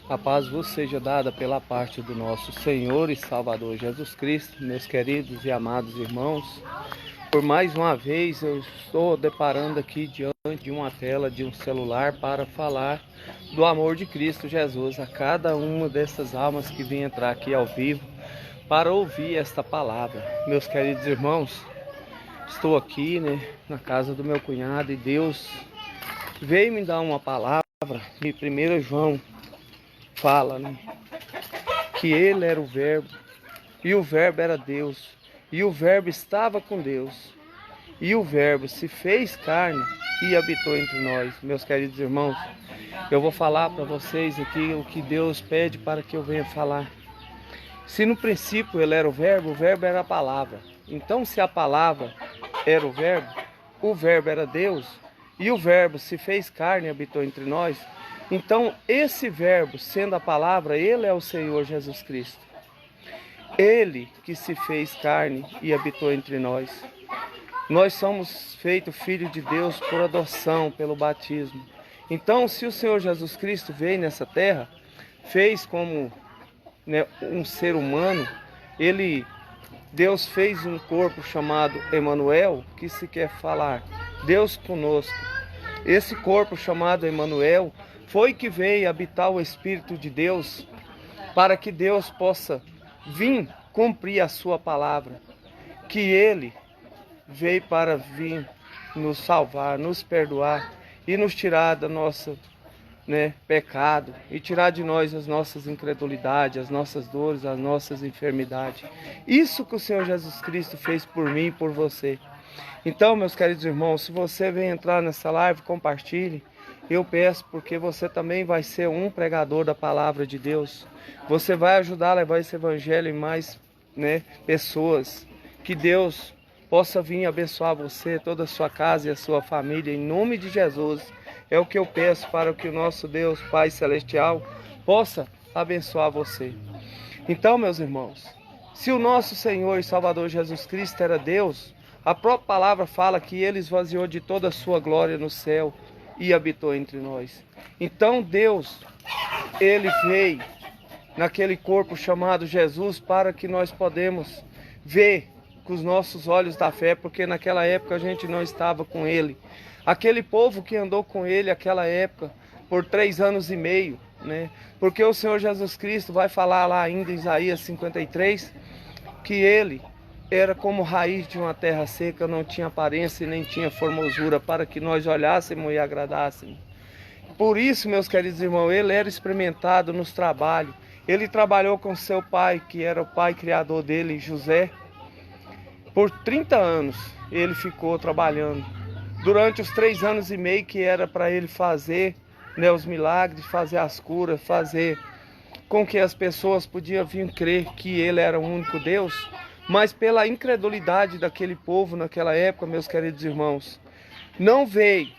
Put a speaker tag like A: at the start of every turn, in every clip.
A: A paz vos seja dada pela parte do nosso Senhor e Salvador Jesus Cristo, meus queridos e amados irmãos. Por mais uma vez eu estou deparando aqui diante de uma tela de um celular para falar do amor de Cristo Jesus a cada uma dessas almas que vem entrar aqui ao vivo para ouvir esta palavra. Meus queridos irmãos, estou aqui, na casa do meu cunhado e Deus veio me dar uma palavra. Em 1 João fala, que ele era o Verbo, e o Verbo era Deus, e o Verbo estava com Deus, e o Verbo se fez carne e habitou entre nós. Meus queridos irmãos, eu vou falar para vocês aqui o que Deus pede para que eu venha falar. Se no princípio ele era o Verbo era a palavra. Então, se a palavra era o Verbo era Deus, e o Verbo se fez carne e habitou entre nós, então esse Verbo, sendo a palavra, ele é o Senhor Jesus Cristo. Ele que se fez carne e habitou entre nós. Nós somos feitos filhos de Deus por adoção, pelo batismo. Então, se o Senhor Jesus Cristo veio nessa terra, fez como um ser humano, Deus fez um corpo chamado Emanuel, que se quer falar Deus conosco. Esse corpo chamado Emanuel foi que veio habitar o Espírito de Deus, para que Deus possa vir cumprir a sua palavra, que ele veio para vir nos salvar, nos perdoar e nos tirar da nossa pecado, e tirar de nós as nossas incredulidades, as nossas dores, as nossas enfermidades. Isso que o Senhor Jesus Cristo fez por mim e por você. Então, meus queridos irmãos, se você vem entrar nessa live, compartilhe. Eu peço, porque você também vai ser um pregador da palavra de Deus. Você vai ajudar a levar esse evangelho em mais pessoas. Que Deus possa vir abençoar você, toda a sua casa e a sua família, em nome de Jesus. É o que eu peço, para que o nosso Deus, Pai Celestial, possa abençoar você. Então, meus irmãos, se o nosso Senhor e Salvador Jesus Cristo era Deus, a própria palavra fala que ele esvaziou de toda a sua glória no céu e habitou entre nós. Então Deus, ele veio naquele corpo chamado Jesus, para que nós podemos ver com os nossos olhos da fé, porque naquela época a gente não estava com ele. Aquele povo que andou com ele naquela época por 3 anos e meio, porque o Senhor Jesus Cristo vai falar lá ainda em Isaías 53, que ele era como raiz de uma terra seca, não tinha aparência e nem tinha formosura, para que nós olhássemos e agradássemos. Por isso, meus queridos irmãos, ele era experimentado nos trabalhos. Ele trabalhou com seu pai, que era o pai criador dele, José. Por 30 anos ele ficou trabalhando. Durante os 3 anos e meio que era para ele fazer os milagres, fazer as curas, fazer com que as pessoas podiam vir crer que ele era o único Deus. Mas pela incredulidade daquele povo naquela época, meus queridos irmãos, não veio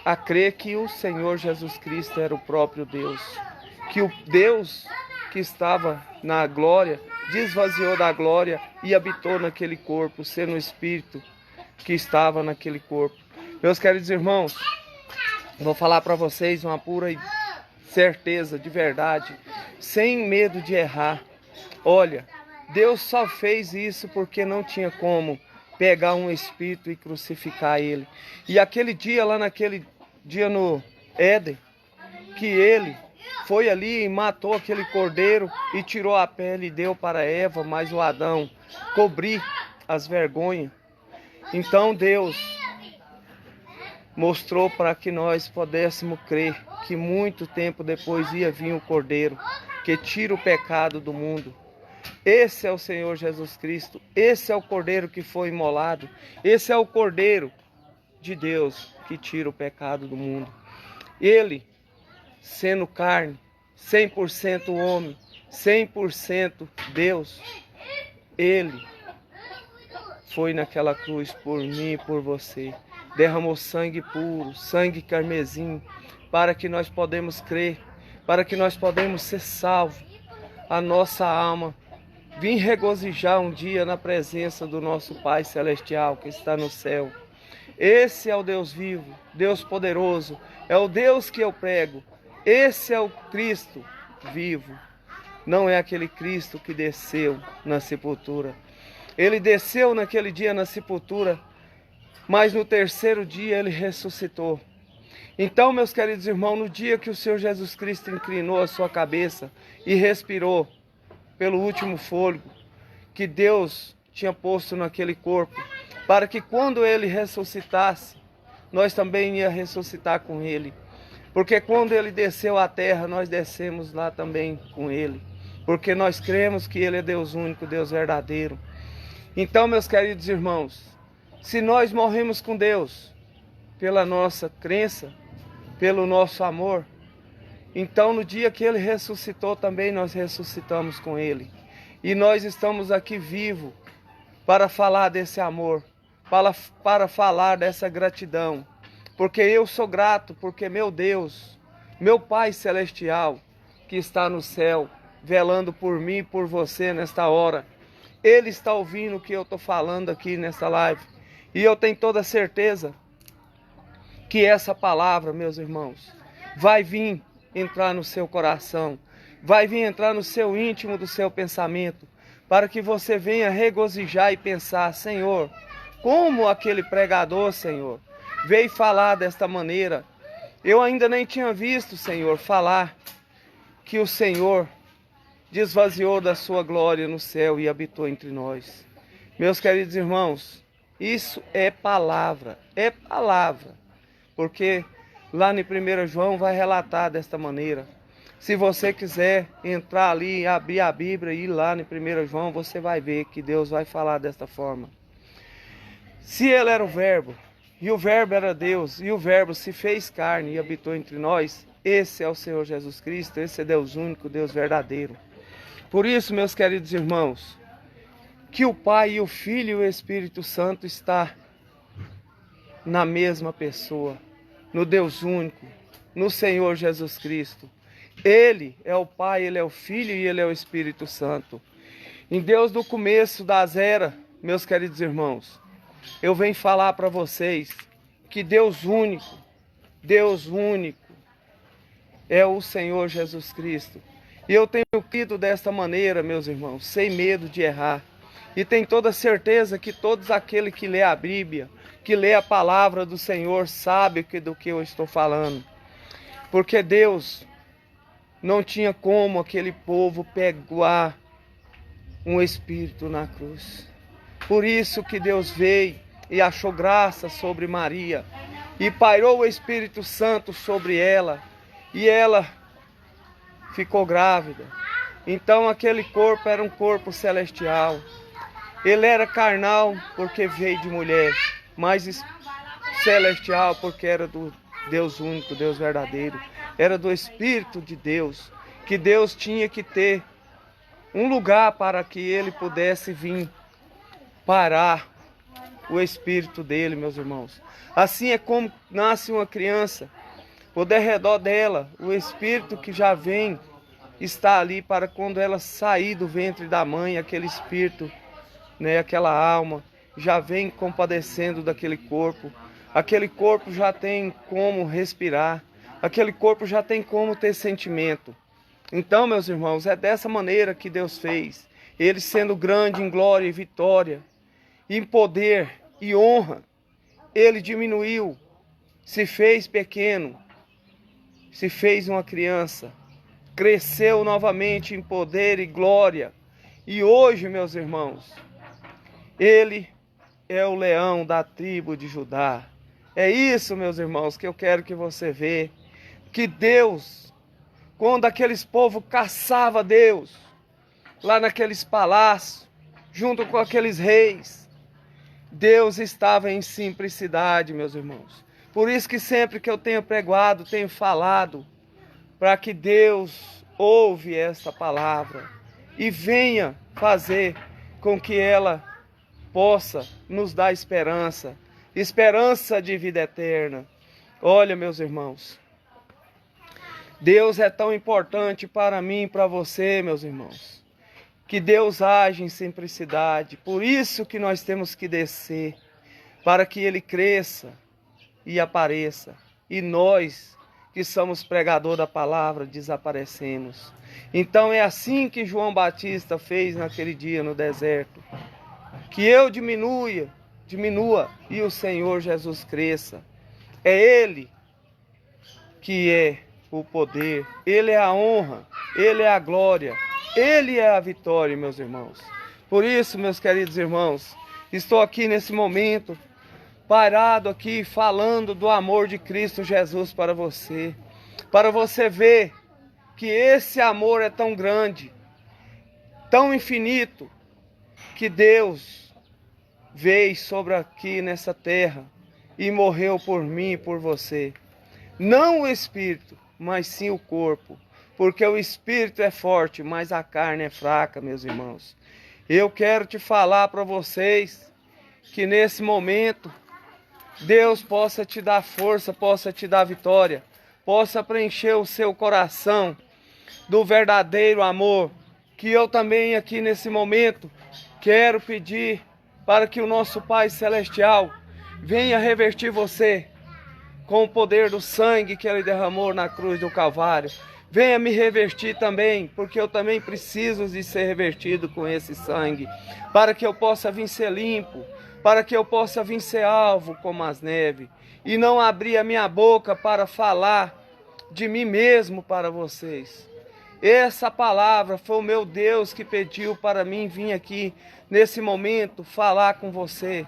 A: a crer que o Senhor Jesus Cristo era o próprio Deus. Que o Deus que estava na glória, desvaziou da glória e habitou naquele corpo, sendo o Espírito que estava naquele corpo. Meus queridos irmãos, vou falar para vocês uma pura certeza, de verdade, sem medo de errar. Olha, Deus só fez isso porque não tinha como pegar um espírito e crucificar ele. E aquele dia, lá naquele dia no Éden, que ele foi ali e matou aquele cordeiro e tirou a pele e deu para Eva, mas o Adão cobrir as vergonhas. Então Deus mostrou para que nós pudéssemos crer que muito tempo depois ia vir o cordeiro que tira o pecado do mundo. Esse é o Senhor Jesus Cristo, esse é o cordeiro que foi imolado, esse é o cordeiro de Deus que tira o pecado do mundo. Ele, sendo carne, 100% homem, 100% Deus, ele foi naquela cruz por mim e por você, derramou sangue puro, sangue carmesim, para que nós podemos crer, para que nós podemos ser salvos, a nossa alma vim regozijar um dia na presença do nosso Pai Celestial que está no céu. Esse é o Deus vivo, Deus poderoso, é o Deus que eu prego. Esse é o Cristo vivo. Não é aquele Cristo que desceu na sepultura. Ele desceu naquele dia na sepultura, mas no terceiro dia ele ressuscitou. Então, meus queridos irmãos, no dia que o Senhor Jesus Cristo inclinou a sua cabeça e respirou pelo último fôlego que Deus tinha posto naquele corpo, para que quando ele ressuscitasse, nós também ia ressuscitar com ele. Porque quando ele desceu à terra, nós descemos lá também com ele. Porque nós cremos que ele é Deus único, Deus verdadeiro. Então, meus queridos irmãos, se nós morremos com Deus, pela nossa crença, pelo nosso amor, então no dia que ele ressuscitou também nós ressuscitamos com ele. E nós estamos aqui vivos para falar desse amor, para falar dessa gratidão. Porque eu sou grato, porque meu Deus, meu Pai Celestial, que está no céu, velando por mim e por você nesta hora, Ele está ouvindo o que eu estou falando aqui nesta live. E eu tenho toda certeza que essa palavra, meus irmãos, vai vir entrar no seu coração, vai vir entrar no seu íntimo do seu pensamento, para que você venha regozijar e pensar: Senhor, como aquele pregador, Senhor, veio falar desta maneira. Eu ainda nem tinha visto, Senhor, falar que o Senhor desvaziou da sua glória no céu e habitou entre nós. Meus queridos irmãos, isso é palavra, porque lá em 1 João vai relatar desta maneira. Se você quiser entrar ali, abrir a Bíblia e ir lá em 1 João, você vai ver que Deus vai falar desta forma. Se Ele era o Verbo, e o Verbo era Deus, e o Verbo se fez carne e habitou entre nós, esse é o Senhor Jesus Cristo, esse é Deus único, Deus verdadeiro. Por isso, meus queridos irmãos, que o Pai e o Filho e o Espírito Santo está na mesma pessoa, no Deus único, no Senhor Jesus Cristo. Ele é o Pai, Ele é o Filho e Ele é o Espírito Santo. Em Deus do começo das eras, meus queridos irmãos, eu venho falar para vocês que Deus único é o Senhor Jesus Cristo. E eu tenho crido desta maneira, meus irmãos, sem medo de errar. E tenho toda certeza que todos aqueles que lê a Bíblia, que lê a palavra do Senhor, sabem do que eu estou falando. Porque Deus não tinha como aquele povo pegar um espírito na cruz. Por isso que Deus veio e achou graça sobre Maria e pairou o Espírito Santo sobre ela, e ela ficou grávida. Então aquele corpo era um corpo celestial. Ele era carnal porque veio de mulher, mas celestial porque era do Deus único, Deus verdadeiro. Era do Espírito de Deus, que Deus tinha que ter um lugar para que ele pudesse vir parar o Espírito dele, meus irmãos. Assim é como nasce uma criança, por derredor dela, o Espírito que já vem está ali para quando ela sair do ventre da mãe, aquele Espírito, aquela alma, já vem compadecendo daquele corpo. Aquele corpo já tem como respirar, aquele corpo já tem como ter sentimento. Então, meus irmãos, é dessa maneira que Deus fez. Ele sendo grande em glória e vitória, em poder e honra, Ele diminuiu, se fez pequeno, se fez uma criança, cresceu novamente em poder e glória. E hoje, meus irmãos, Ele é o leão da tribo de Judá. É isso, meus irmãos, que eu quero que você veja. Que Deus, quando aqueles povos caçavam Deus, lá naqueles palácios, junto com aqueles reis, Deus estava em simplicidade, meus irmãos. Por isso que sempre que eu tenho pregado, tenho falado, para que Deus ouve esta palavra e venha fazer com que ela possa nos dar esperança, esperança de vida eterna. Olha, meus irmãos, Deus é tão importante para mim e para você, meus irmãos, que Deus age em simplicidade. Por isso que nós temos que descer, para que Ele cresça e apareça. E nós, que que somos pregador da palavra, desaparecemos. Então é assim que João Batista fez naquele dia no deserto. Que eu diminua e o Senhor Jesus cresça. É Ele que é o poder, Ele é a honra, Ele é a glória, Ele é a vitória, meus irmãos. Por isso, meus queridos irmãos, estou aqui nesse momento, parado aqui, falando do amor de Cristo Jesus para você ver que esse amor é tão grande, tão infinito, que Deus veio sobre aqui nessa terra e morreu por mim e por você. Não o espírito, mas sim o corpo, porque o espírito é forte, mas a carne é fraca, meus irmãos. Eu quero te falar para vocês que nesse momento Deus possa te dar força, possa te dar vitória, possa preencher o seu coração do verdadeiro amor, que eu também aqui nesse momento quero pedir para que o nosso Pai Celestial venha revertir você com o poder do sangue que Ele derramou na cruz do Calvário. Venha me revertir também, porque eu também preciso de ser revertido com esse sangue, para que eu possa vir ser limpo, para que eu possa vir ser alvo como as neves, e não abrir a minha boca para falar de mim mesmo para vocês. Essa palavra foi o meu Deus que pediu para mim vir aqui nesse momento falar com você.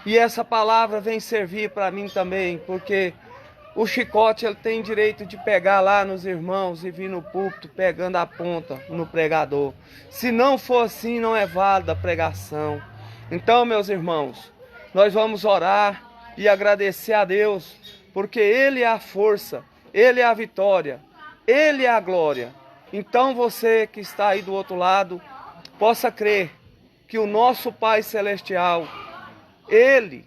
A: E essa palavra vem servir para mim também, porque o chicote ele tem direito de pegar lá nos irmãos e vir no púlpito pegando a ponta no pregador. Se não for assim, não é válida a pregação. Então, meus irmãos, nós vamos orar e agradecer a Deus, porque Ele é a força, Ele é a vitória, Ele é a glória. Então você que está aí do outro lado, possa crer que o nosso Pai Celestial, Ele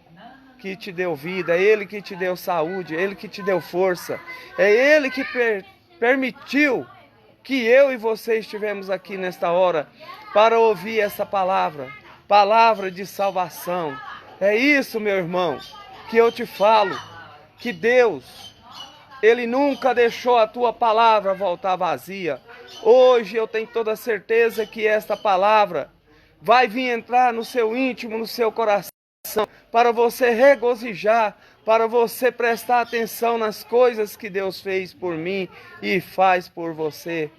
A: que te deu vida, é Ele que te deu saúde, é Ele que te deu força, é Ele que permitiu que eu e você estivemos aqui nesta hora para ouvir essa palavra, palavra de salvação. É isso, meu irmão, que eu te falo, que Deus, Ele nunca deixou a tua palavra voltar vazia. Hoje eu tenho toda a certeza que esta palavra vai vir entrar no seu íntimo, no seu coração, para você regozijar, para você prestar atenção nas coisas que Deus fez por mim e faz por você.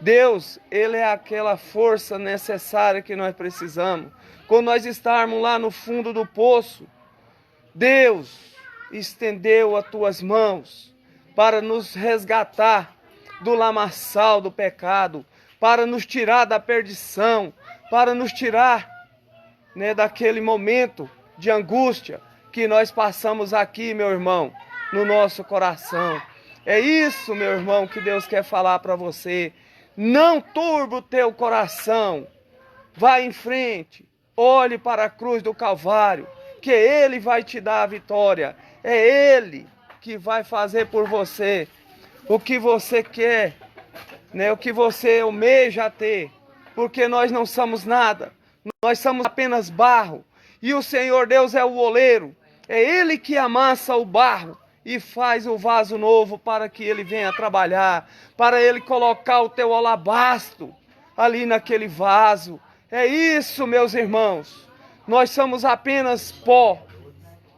A: Deus, Ele é aquela força necessária que nós precisamos. Quando nós estarmos lá no fundo do poço, Deus estendeu as tuas mãos para nos resgatar do lamaçal do pecado, para nos tirar da perdição, para nos tirar, daquele momento de angústia que nós passamos aqui, meu irmão, no nosso coração. É isso, meu irmão, que Deus quer falar para você. Não turbe o teu coração. Vá em frente. Olhe para a cruz do Calvário, que Ele vai te dar a vitória. É Ele que vai fazer por você o que você quer, o que você almeja ter. Porque nós não somos nada. Nós somos apenas barro. E o Senhor Deus é o oleiro. É Ele que amassa o barro e faz o vaso novo para que Ele venha trabalhar. Para Ele colocar o teu alabastro ali naquele vaso. É isso, meus irmãos. Nós somos apenas pó.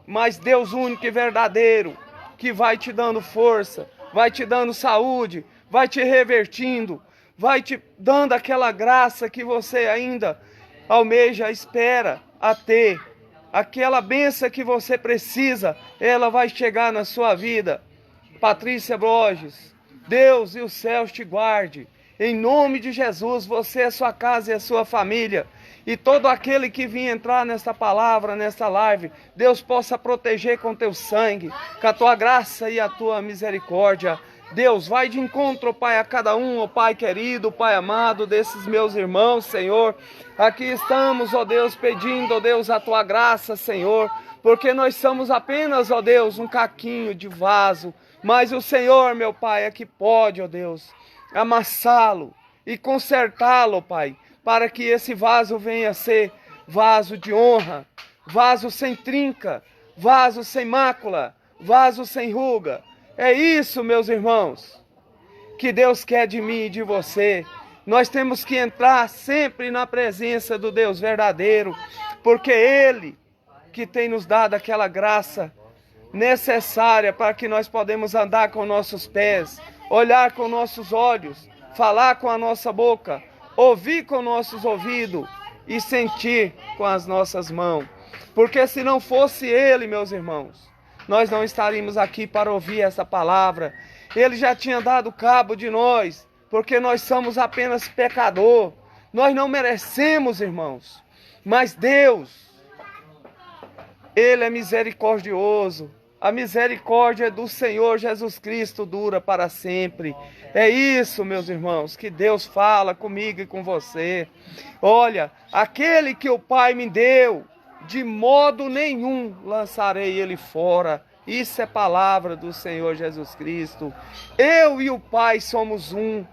A: Mas Deus único e verdadeiro, que vai te dando força, vai te dando saúde, vai te revertindo, vai te dando aquela graça que você ainda almeja, espera a ter. Aquela bênção que você precisa, ela vai chegar na sua vida. Patrícia Borges, Deus e os céus te guarde. Em nome de Jesus, você, a sua casa e a sua família. E todo aquele que vir entrar nessa palavra, nessa live, Deus possa proteger com teu sangue, com a tua graça e a tua misericórdia. Deus, vai de encontro, Pai, a cada um, ó Pai querido, Pai amado, desses meus irmãos, Senhor. Aqui estamos, ó Deus, pedindo, ó Deus, a tua graça, Senhor, porque nós somos apenas, ó Deus, um caquinho de vaso, mas o Senhor, meu Pai, é que pode, ó Deus, amassá-lo e consertá-lo, Pai, para que esse vaso venha a ser vaso de honra, vaso sem trinca, vaso sem mácula, vaso sem ruga. É isso, meus irmãos, que Deus quer de mim e de você. Nós temos que entrar sempre na presença do Deus verdadeiro, porque Ele que tem nos dado aquela graça necessária para que nós podemos andar com nossos pés, olhar com nossos olhos, falar com a nossa boca, ouvir com nossos ouvidos e sentir com as nossas mãos. Porque se não fosse Ele, meus irmãos, nós não estaríamos aqui para ouvir essa palavra. Ele já tinha dado cabo de nós, porque nós somos apenas pecador. Nós não merecemos, irmãos, mas Deus, Ele é misericordioso. A misericórdia do Senhor Jesus Cristo dura para sempre. É isso, meus irmãos, que Deus fala comigo e com você. Olha, aquele que o Pai me deu, de modo nenhum lançarei ele fora. Isso é palavra do Senhor Jesus Cristo. Eu e o Pai somos um.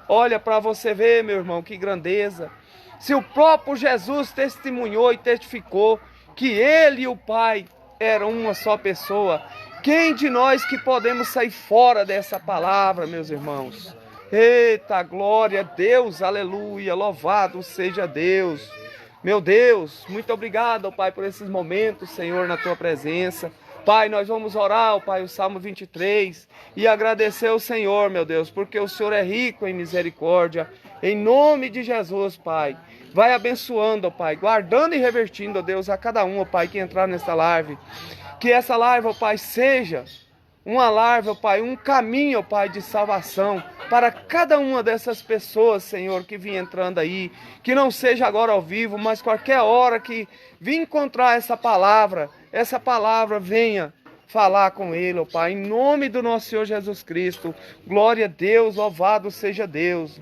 A: Olha para você ver, meu irmão, que grandeza. Se o próprio Jesus testemunhou e testificou que Ele e o Pai eram uma só pessoa, quem de nós que podemos sair fora dessa palavra, meus irmãos? Eita, glória a Deus, aleluia, louvado seja Deus. Meu Deus, muito obrigado, Pai, por esses momentos, Senhor, na Tua presença. Pai, nós vamos orar, Pai, o Salmo 23 e agradecer ao Senhor, meu Deus, porque o Senhor é rico em misericórdia. Em nome de Jesus, Pai, vai abençoando, Pai, guardando e revertindo, Deus, a cada um, Pai, que entrar nessa live. Que essa live, Pai, seja uma live, Pai, um caminho, Pai, de salvação para cada uma dessas pessoas, Senhor, que vem entrando aí. Que não seja agora ao vivo, mas qualquer hora que vir encontrar essa palavra venha falar com ele, ó Pai, em nome do nosso Senhor Jesus Cristo. Glória a Deus, louvado seja Deus.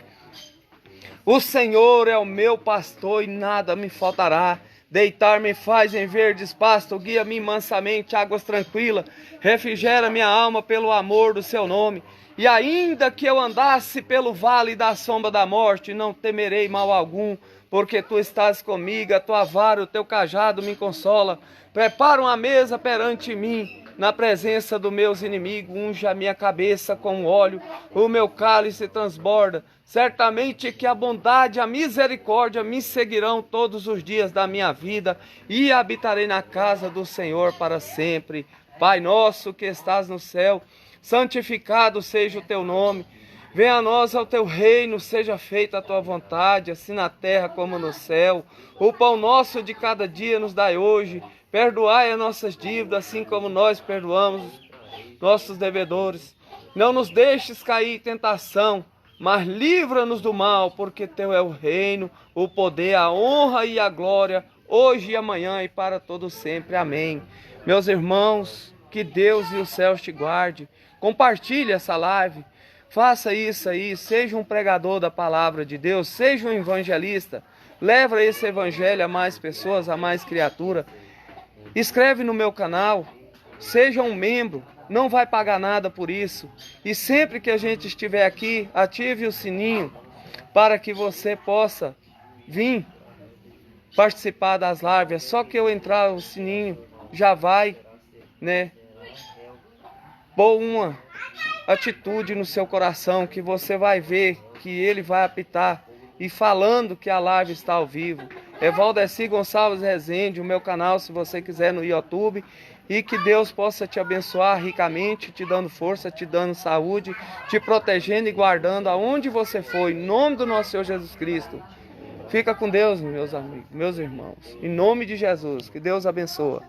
A: O Senhor é o meu pastor e nada me faltará. Deitar-me faz em verdes pastos, guia-me mansamente, águas tranquilas, refrigera minha alma pelo amor do seu nome. E ainda que eu andasse pelo vale da sombra da morte, não temerei mal algum, porque tu estás comigo, a tua vara, o teu cajado me consola. Prepara uma mesa perante mim, na presença dos meus inimigos, unge a minha cabeça com óleo, o meu cálice transborda. Certamente que a bondade e a misericórdia me seguirão todos os dias da minha vida, e habitarei na casa do Senhor para sempre. Pai nosso que estás no céu, santificado seja o teu nome. Venha a nós ao teu reino, seja feita a tua vontade, assim na terra como no céu. O pão nosso de cada dia nos dai hoje. Perdoai as nossas dívidas, assim como nós perdoamos nossos devedores. Não nos deixes cair em tentação, mas livra-nos do mal, porque teu é o reino, o poder, a honra e a glória, hoje e amanhã e para todo sempre. Amém. Meus irmãos, que Deus e os céus te guarde. Compartilhe essa live. Faça isso aí, seja um pregador da palavra de Deus, seja um evangelista. Leva esse evangelho a mais pessoas, a mais criaturas. Inscreve no meu canal, seja um membro, não vai pagar nada por isso. E sempre que a gente estiver aqui, ative o sininho para que você possa vir participar das lives. É só que eu entrar o sininho, já vai, pôr uma atitude no seu coração, que você vai ver que ele vai apitar e falando que a live está ao vivo. É Valdeci Gonçalves Rezende, o meu canal, se você quiser, no YouTube. E que Deus possa te abençoar ricamente, te dando força, te dando saúde, te protegendo e guardando aonde você for, em nome do nosso Senhor Jesus Cristo. Fica com Deus, meus amigos, meus irmãos. Em nome de Jesus, que Deus abençoe.